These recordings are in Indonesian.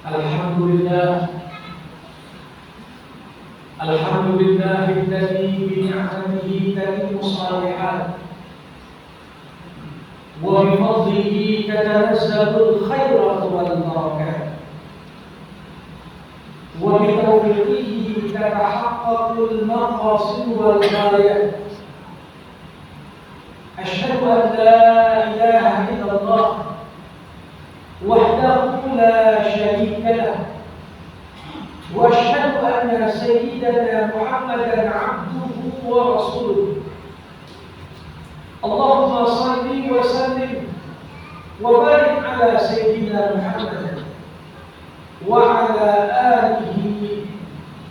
Alhamdulillah, alhamdulillahilladzi bi ni'matihi tatimmu shalihat wa bi fadlihi tatanazzalu al-khairat wal barakat wa bi tawfiqihi tatahaqqaqu al-maqasid wal ghayat. Asyhadu an la ilaha illallah wahdahu la syarika lah wa asyhadu anna sayyidana Muhammadan abduhu wa rasuluh. Allahumma salli wa sallim wa barik ala sayyidina Muhammad wa ala alihi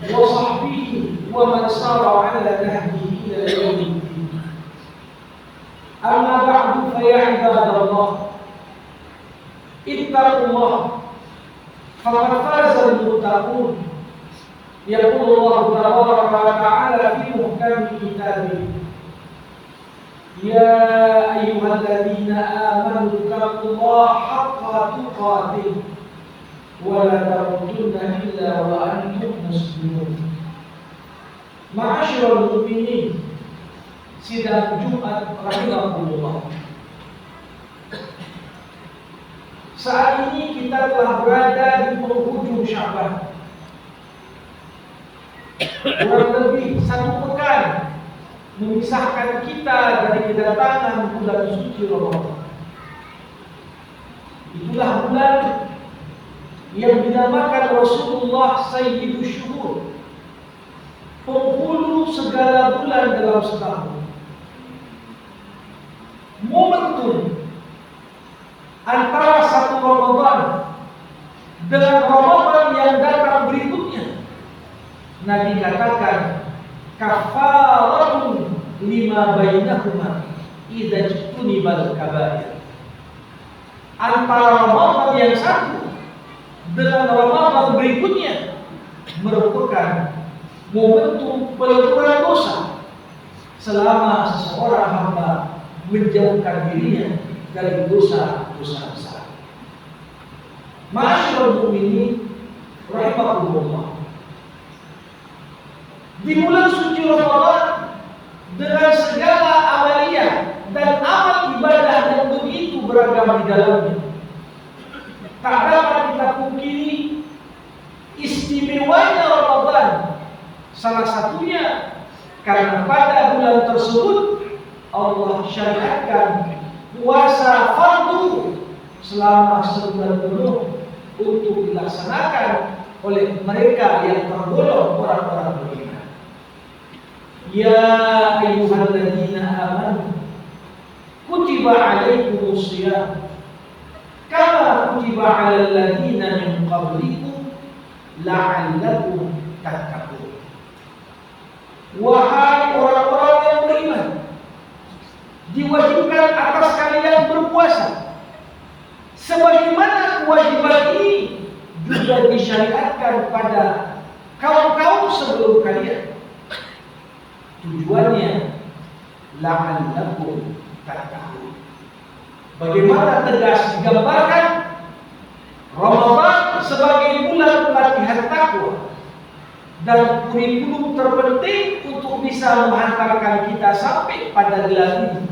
wa sahbihi wa man sara ala nahjihi ila yaumiddin. Amma ba'du, fa ya ibadallah, ittaqullah faqad faza al-muttaqun. Yaqulu Allah tabaraka wa ta'ala fi muhkami kitabih, ya ayyuhalladzina amanu ittaqullaha haqqa tuqatih wa la tamutunna illa wa antum muslimun. Ma'asyiral mu'minin, sidang Jumat rahimakumullah. Saat ini kita telah berada di penghujung Sya'ban. Kurang lebih 1 pekan memisahkan kita dari kedatangan bulan suci Ramadan. Itulah bulan yang dinamakan Rasulullah Sayyidus Syuhur, penghulu segala bulan dalam setahun. Momentum antara satu Ramadan dengan Ramadan yang datang berikutnya, Nabi katakan kafaratun lima bainahuma idza junibal kabair. Antara Ramadan yang satu dengan Ramadan berikutnya merupakan momentum peleburan dosa selama seseorang hamba menjauhkan dirinya dari dosa-dosa besar. Ma'asyiral mu'minin rahimakumullah, di bulan suci Ramadan dengan segala amaliyah dan amal ibadah yang begitu beragam di dalamnya, tak dapat kita pungkiri istimewanya Ramadan. Salah satunya karena pada bulan tersebut Allah syariatkan puasa fardu selama sebulan penuh untuk dilaksanakan oleh mereka yang tergolong orang-orang beriman. Ya ayyuhalladzina amanu kutiba alaikumus shiyam kama kutiba alal ladzina min qablikum la'allakum tattaqun. Wahai orang-orang yang beriman, diwajibkan atas kalian berpuasa sebagaimana kewajiban ini juga disyariatkan pada kaum-kaum sebelum kalian. Tujuannya la'allakum tattaqun. Bagaimana tegas digambarkan Ramadan sebagai bulan pelatihan takwa dan kurikulum terpenting untuk bisa menghantarkan kita sampai pada gelar ini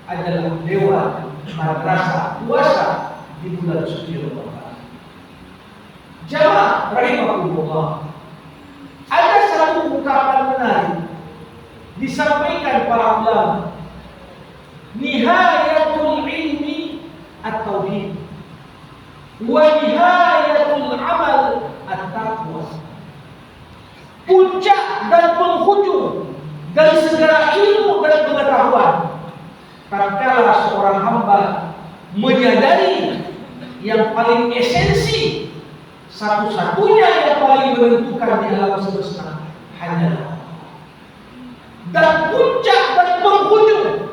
adalah Dewan Madrasah Puasa di bulan suci Ramadan. Jamaah rahimahullah, ada satu ungkapan menarik disampaikan para ulama, nihayatul ilmi at-tauhid wa nihayatul amal at-taqwa. Puncak dan penghujung dari segala ilmu dan pengetahuan tatkala seorang hamba menyadari yang paling esensi, satu-satunya yang paling menentukan di alam semesta hanyalah. Dan puncak dan penghujung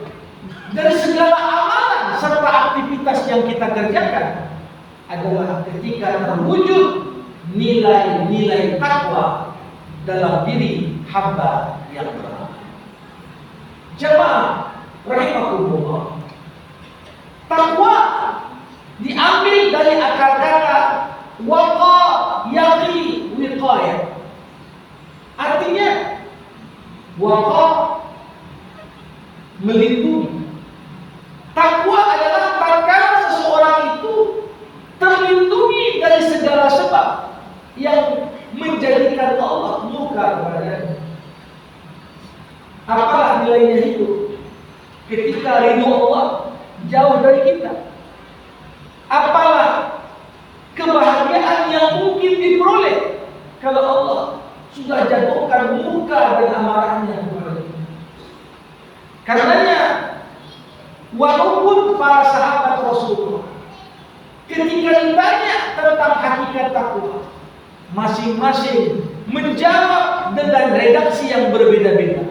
dari segala amalan serta aktivitas yang kita kerjakan adalah ketika terwujud nilai-nilai takwa dalam diri hamba yang beramal. Jamaah rahimakumullah, takwa diambil dari akar kata waqa yaqi wiqayah. Artinya waqa melindungi. Takwa adalah tatkala seseorang itu terlindungi dari segala sebab yang menjadikan Allah murka kepadanya. Apalah nilainya hidup ketika ridho Allah jauh dari kita? Apalah kebahagiaan yang mungkin diperoleh kalau Allah sudah jatuhkan murka dan amarahnya kepada kita? Karenanya, walaupun para sahabat Rasulullah ketika ditanya tentang hakikat takwa, masing-masing menjawab dengan redaksi yang berbeda-beda.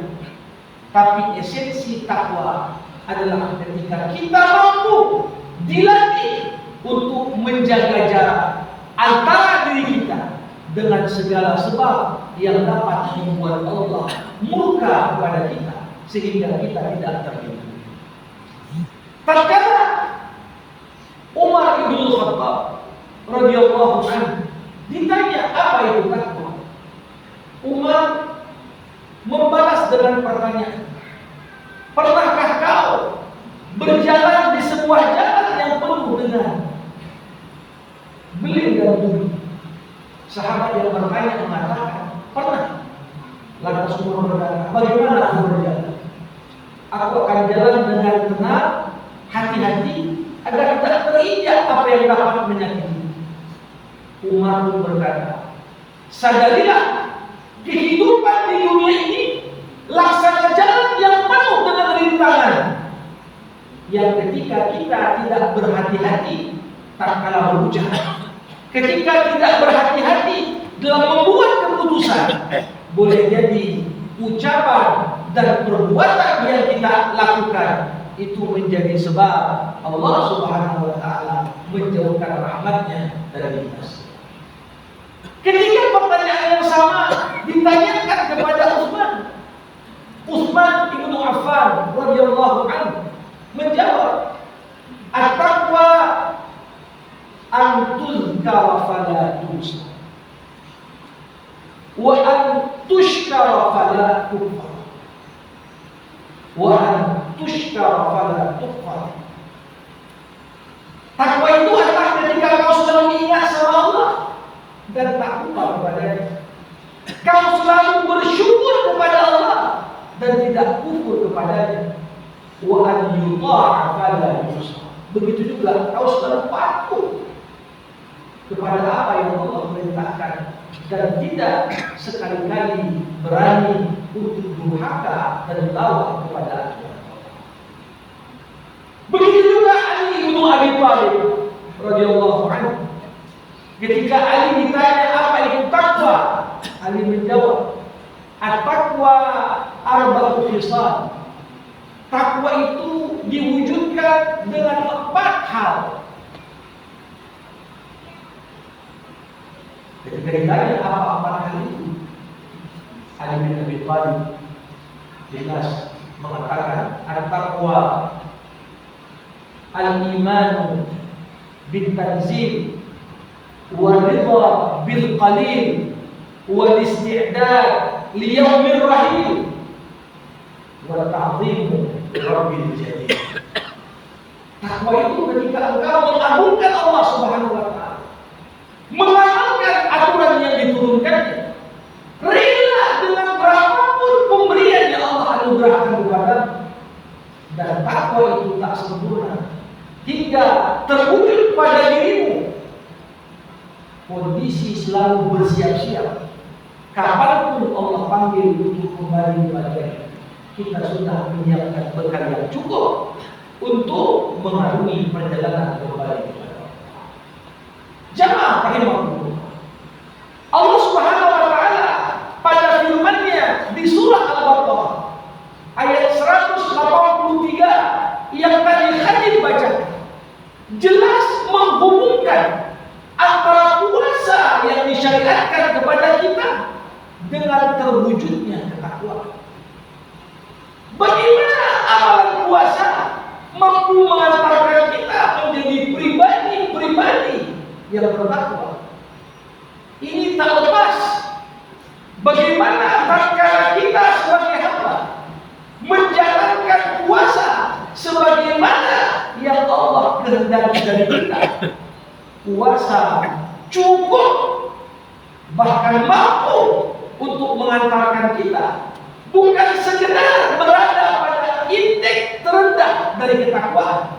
Tapi esensi takwa adalah ketika kita mampu dilatih untuk menjaga jarak antara diri kita dengan segala sebab yang dapat membuat Allah murka kepada kita sehingga kita tidak terlindungi. Tatkala Umar bin Khattab radhiyallahu anhu ditanya apa itu takwa, Umar membalas dengan pertanyaan, pernahkah kau berjalan di sebuah jalan yang penuh dengan beling dan duri? Sahabat yang bertanya mengatakan, pernah. Lantas Umar berkata, bagaimana aku berjalan? Aku akan jalan dengan tenang, hati-hati, agar tidak terinjak apa yang dapat menyakiti. Umar pun berkata, sadarilah kehidupan di dunia ini laksana jalan yang penuh dengan rintangan, yang ketika kita tidak berhati-hati tatkala berhujan, ketika tidak berhati-hati dalam membuat keputusan, boleh jadi ucapan dan perbuatan yang kita lakukan itu menjadi sebab Allah Subhanahu wa taala menjauhkan rahmatnya dari kita. Ketika pertanyaan yang sama ditanyakan kepada Utsman bin Affan radhiyallahu anhu menjawab, at-taqwa an tuzkara fala tunsa wa an tushkara fala tukfar wa an tushkara fala tukfar. Takwa itu adalah ketika kau selalu ingat sama Allah dan tak lupa kepadanya. Kau selalu bersyukur kepada Allah dan tidak kufur kepadanya. Wa an yuta'a fala yusa. Begitu juga kau selalu patuh kepada apa yang Allah perintahkan dan tidak sekali-kali berani untuk durhaka dan lawan kepada Allah. Begitu juga Ali bin Abi Thalib radhiyallahu anhu. Ketika Ali ditanya apa itu takwa, Ali menjawab, at-taqwa arba'u khisal. Takwa itu diwujudkan dengan 4 hal. Ketika ditanya apa 4 hal itu, Ali bin Abi Thalib jelas mengatakan at-taqwa al-iman bil tanzil wal-ridha bil qalil wal isti'dad li yaumir rahim wa ta'zim rabbil jalil. Takwa itu ketika engkau mengagungkan Allah Subhanahu wa taala, mengamalkan aturan yang diturunkannya, rela dengan berapapun pemberian yang Allah anugerahkan kepadamu, dan takwa itu tak sempurna hingga terwujud pada dirimu kondisi selalu bersiap-siap kapanpun Allah panggil untuk kembali kepada kita sudah menyiapkan bekal yang cukup untuk mengarungi perjalanan kembali kepada Allah. Jamaah rahimahullah, Allah Subhanahu wa taala pada firman-Nya di surah Al-Baqarah ayat 183 yang tadi Khalid baca jelas menghubungkan antara puasa yang disyariatkan kepada kita dengan terwujudnya ketakwaan. Bagaimana amalan puasa mampu mengantarkan kita menjadi pribadi-pribadi yang bertakwa? dari kita. Puasa cukup, bahkan mampu untuk mengantarkan kita bukan sekedar berada pada indeks terendah dari ketakwaan,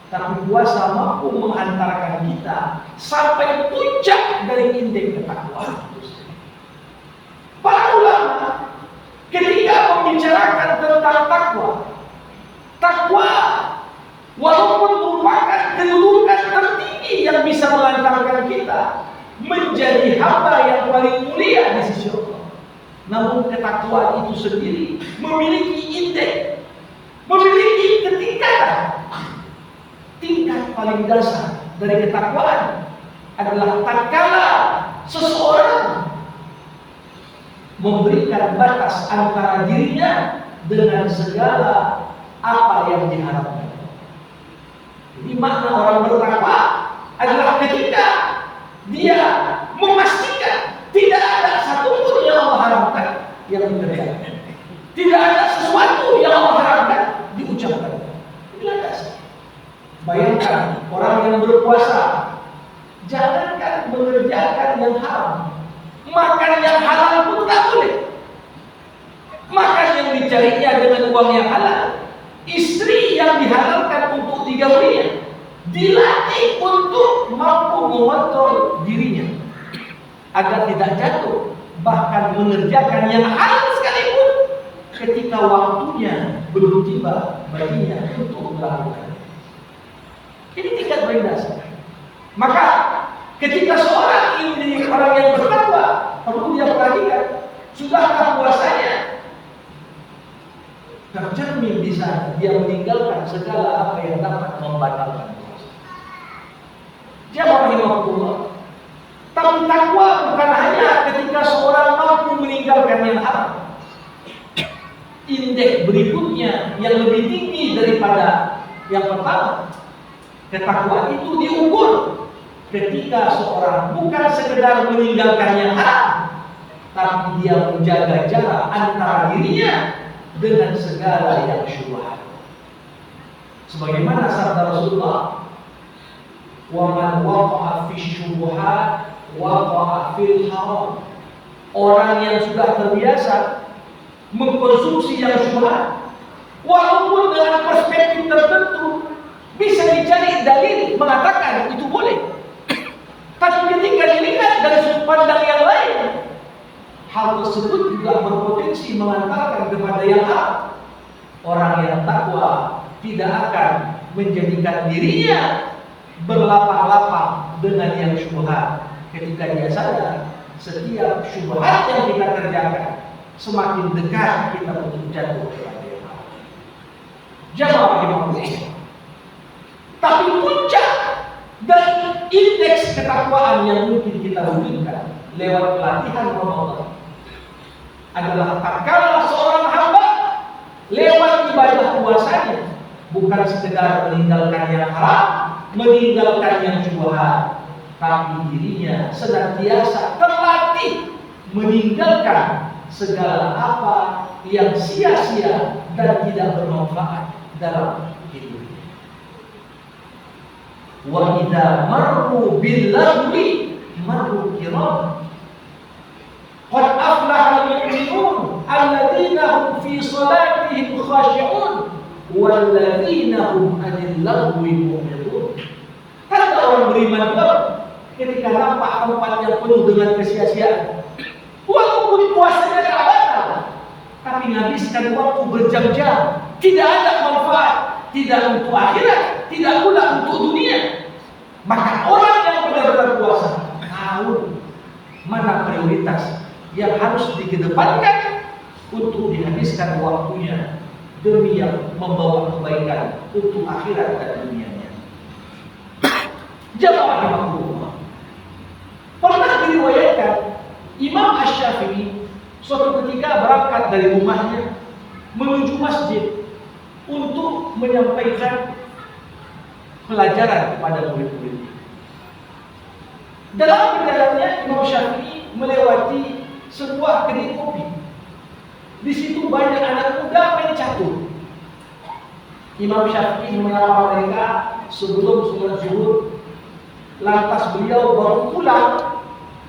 tapi puasa mampu menghantarkan kita sampai puncak dari indeks ketakwaan. Para ulama ketika membicarakan tentang takwa walaupun merupakan kedudukan tertinggi yang bisa mengantarkan kita menjadi hamba yang paling mulia di sisi Allah, namun ketakwaan itu sendiri memiliki indeks, memiliki tingkat paling dasar dari ketakwaan adalah tatkala seseorang memberikan batas antara dirinya dengan segala apa yang diharapkan. Jadi makna orang bertakwa adalah ketika dia memastikan tidak ada satupun yang Allah haramkan yang dikerjakan, tidak ada sesuatu yang Allah haramkan diucapkan. Inilah dasar. Bayangkan orang yang berpuasa, jangankan mengerjakan yang haram, makan yang halal pun tak boleh. Makan yang dicarinya dengan uang yang halal, istri yang dihalalkan untuk digaulinya, dilatih untuk mampu mengontrol dirinya agar tidak jatuh, bahkan mengerjakan yang halal sekalipun ketika waktunya belum tiba baginya untuk melakukan. Ini tingkat paling dasar. Maka ketika seorang ini orang yang bertakwa, perlu dia perhatikan, sudahkah puasanya tercermin di sana dia meninggalkan segala apa yang dapat membatalkan puasa. Jamaah rahimahullah. Tapi takwa bukan hanya ketika seorang mampu meninggalkan yang haram. Indeks berikutnya yang lebih tinggi daripada yang pertama, ketakwaan itu diukur ketika seorang bukan sekedar meninggalkan yang haram, tapi dia menjaga jarak antara dirinya dengan segala yang syubhat. Sebagaimana sabda Rasulullah, "Wa man waqa'a fi syubhat waqa'a fil haram." Orang yang sudah terbiasa mengkonsumsi yang syubhat, walaupun dengan perspektif tertentu bisa dicari dalil mengatakan itu boleh, tapi ketika dilihat dari sudut pandang yang lain, hal tersebut juga berpotensi mengantarkan kepada yang haram. Orang yang takwa tidak akan menjadikan dirinya berlapang-lapang dengan yang syubhat ketika dia sadar setiap syubhat yang kita kerjakan semakin dekat kita untuk jatuh kepada yang haram. Jamaah rahimahullah. Tapi puncak dan indeks ketakwaan yang mungkin kita wujudkan lewat pelatihan Ramadan adalah tatkala seorang hamba lewat ibadah puasanya bukan sekedar meninggalkan yang haram, meninggalkan yang syubhat, tapi dirinya senantiasa terlatih meninggalkan segala apa yang sia-sia dan tidak bermanfaat dalam hidupnya. Wa idza marru bil lagwi marru kiram. Qad aflaha al-mu'minun alladzina hum fi salatihim khashi'un walladzina hum 'anil lagwi mu'ridun. Kata orang beriman itu ketika nampak tempat yang penuh dengan kesia-siaan, walaupun puasanya tak batal, tapi menghabiskan waktu berjam-jam, tidak ada manfaat, tidak untuk akhirat, tidak pula untuk dunia. Maka orang yang benar-benar puasa tahu mana prioritas yang harus dikedepankan untuk dihabiskan waktunya demi yang membawa kebaikan untuk akhirat dan dunianya. Jamaah rahimahullah. Pernah diriwayatkan Imam Asy-Syafi'i suatu ketika berangkat dari rumahnya menuju masjid untuk menyampaikan pelajaran kepada murid-muridnya. Dalam perjalanannya Imam Syafi'i melewati sebuah kedai kopi. Di situ banyak anak muda main catur. Imam Syafi'i menyapa mereka, sebelum sholat zuhur. Lantas beliau baru pulang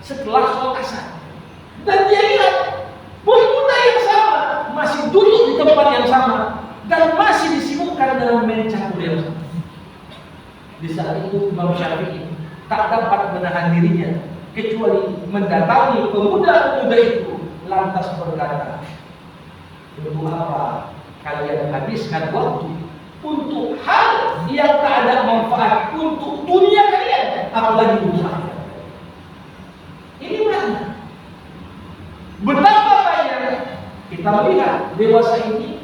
setelah sholat asar. Dan dia lihat pemuda yang sama masih duduk di tempat yang sama dan masih disibukkan dengan main catur yang sama. Di saat itu Imam Syafi'i tak dapat menahan dirinya kecuali mendatangi pemuda-pemuda itu lantas berkata, untuk apa kalian habiskan waktu untuk hal yang tak ada manfaat untuk dunia kalian, apalagi untuk akhirat? Ini mana? Betapa banyak kita melihat dewasa ini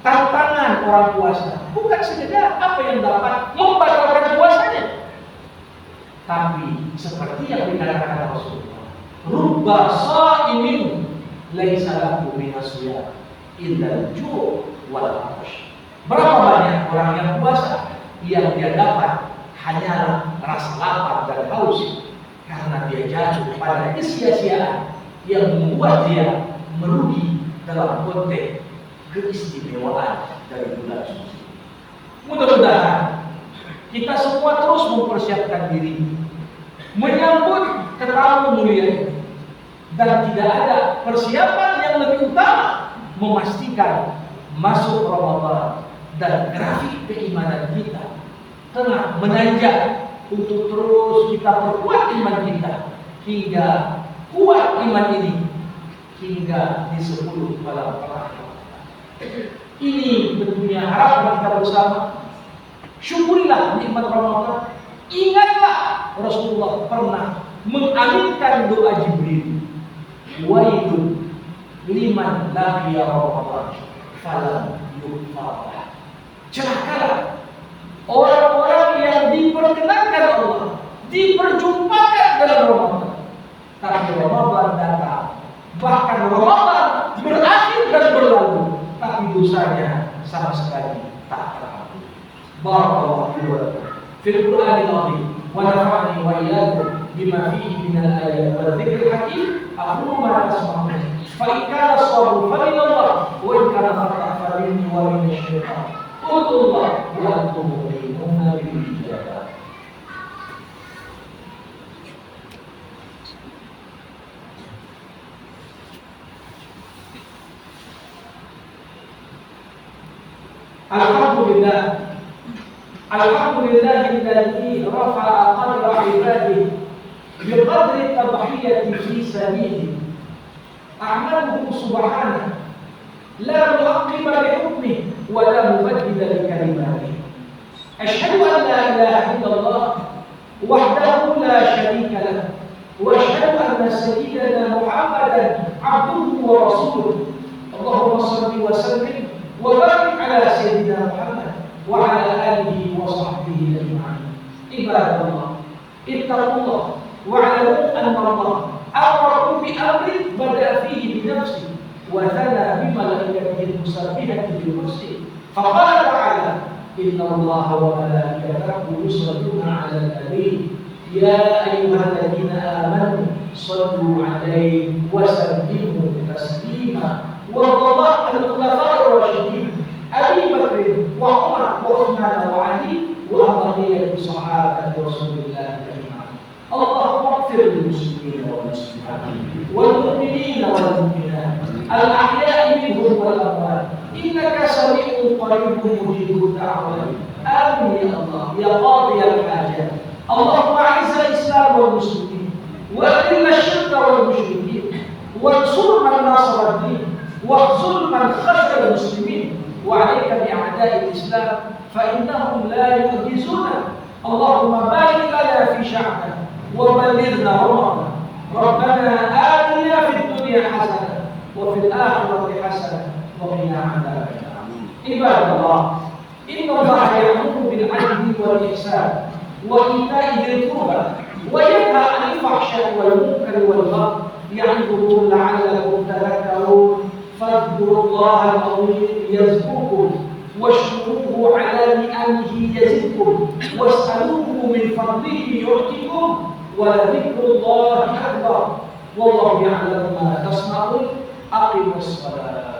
tantangan orang puasa bukan sekedar apa yang dapat membatalkan puasanya, tapi seperti yang dikatakan Rasulullah, rubba sha'imin laisa lahu minasiyam illa al-ju' wal 'atash. Berapa banyak orang yang puasa yang dia dapat hanyalah rasa lapar dan haus karena dia jatuh pada kesia-siaan yang membuat dia merugi dalam konteks keistimewaan dari bulan suci. Mudah-mudahan kita semua terus mempersiapkan diri menyambut tetamu mulia ini, dan tidak ada persiapan yang lebih utama memastikan masuk Ramadan dan grafik keimanan kita tengah menanjak untuk terus kita perkuat iman kita hingga kuat iman ini hingga di 10 malam terakhir. Ini tentunya harapan kita bersama. Syukurilah nikmat Ramadan. Ingatlah Rasulullah pernah mengaminkan doa Jibril, wailun liman laqiya Ramadan falam yughfar. Celakalah orang-orang yang diperkenankan Allah, diperjumpakan dalam Ramadan, tapi Ramadan datang, bahkan Ramadan berakhir dan berlalu, tapi dosanya sama sekali tak terampuni. Barakallahu fil Qur'anil azim wa nafa'ani wa iyyakum bima fihi minal ayati wal dzikril hakim. Aqulu ma tasma'un fa in kana as-sawabu fa min Allah wa in kana khata' fa minni wa min asy-syaitan. Qulullah wa antum mu'minuna bil ijabah. Alhamdulillah, alladzi rafa'a qadra 'ibadihi biqadri tadhiyati fi sabilihi. A'maluhu subhanahu la mu'aqqiba li hukmihi wa la mubaddila li kalimatihi. Asyhadu an la ilaha illallah wahdahu la syarika lahu wa asyhadu anna sayyidana Muhammadan 'abduhu wa rasuluhu. Allahumma shalli wa sallim وبارك على سيدنا محمد وعلى آله وصحبه أجمعين. عباد الله، اتقوا الله واعلموا أن الله أمركم بأمر بدأ فيه بنفسه وثنى بملائكته المسبحة بنفسه، فقال تعالى: إن الله وملائكته يصلون على النبي يا أيها الذين آمنوا صلوا عليه وسلموا تسليما. وارض الله عن الخلفاء الراشدين أبي بكر وعمر وعثمان وعلي وعن بقية صحابة رسول الله أجمعين. اللهم اغفر للمسلمين والمسلمات والمؤمنين والمؤمنات الأحياء منهم والأموات إنك سميع قريب مجيب الدعوات. آمين يا الله يا قاضي الحاجات. اللهم أعز الإسلام والمسلمين وأذل الشرك والمشركين وانصر من ناصر الدين واخذل من خذل المسلمين وعليك بأعداء الإسلام فإنهم لا يعجزونك. اللهم بارك لنا في شعبنا وبلغنا رمضان. ربنا آتنا في الدنيا حسنة وفي الآخرة حسنة وقنا عذاب النار. عباد الله، إن الله يأمر بالعدل والإحسان وإيتاء ذي القربى وينهى عن الفحشاء والمنكر والبغي يعظكم لعلكم تذكرون. فاذكروا الله العظيم يذكركم واشكروه على نعمه يزدكم واسألوه من فضله يعطكم ولذكر الله أكبر والله يعلم ما تصنعون. أقيموا الصلاة.